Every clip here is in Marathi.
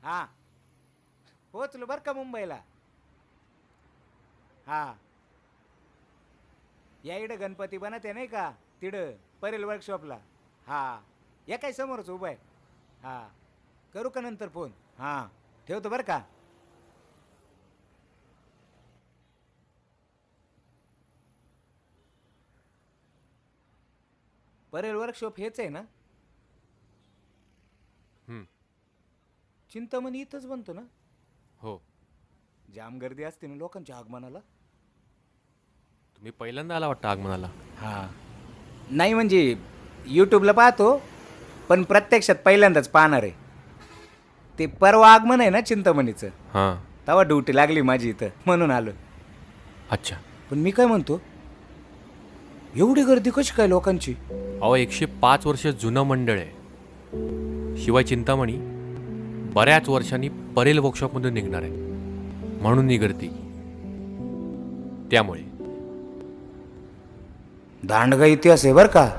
हां पोचलो बरं का मुंबईला. हां या इकडं गणपती बनत आहे नाही का तिकडं परेल वर्कशॉपला. हां या काय समोरच उभं आहे. हां करू का नंतर फोन. हां ठेवतो बरं का. परेल वर्कशॉप हेच आहे ना. चिंतामणी इथंच बनतो ना. हो. जाम गर्दी असते ना लोकांच्या आगमनाला. तुम्ही पहिल्यांदा आला वाटतं आगमनाला. हां नाही म्हणजे यूट्यूबला पाहतो पण प्रत्यक्षात पहिल्यांदाच पाहणार आहे. ते परवा आगमन आहे ना चिंतामणीचं. हां. तेव्हा ड्युटी लागली माझी इथं म्हणून आलो. अच्छा. पण मी काय म्हणतो एवढी गर्दी कशी काय लोकांची. अहो 105 वर्ष जुनं मंडळ आहे. शिवाय चिंतामणी बऱ्याच वर्षांनी परेल वर्कशॉपमधून निघणार आहे म्हणून ही गर्दी. त्यामुळे दांडगा इतिहास आहे बरं का.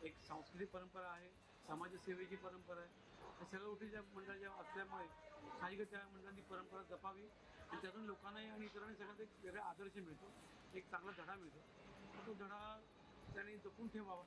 एक सांस्कृतिक परंपरा आहे, समाजसेवेची परंपरा आहे. सगळ्या गोष्टीच्या मंडळाच्या असल्यामुळे साहजिकच त्या मंडळांनी परंपरा जपावी आणि त्यातून लोकांनाही आणि इतरांनी सगळ्यांना एक वेगळा आदर्श मिळतो, एक चांगला धडा मिळतो. तो धडा त्यांनी जपून ठेवावा.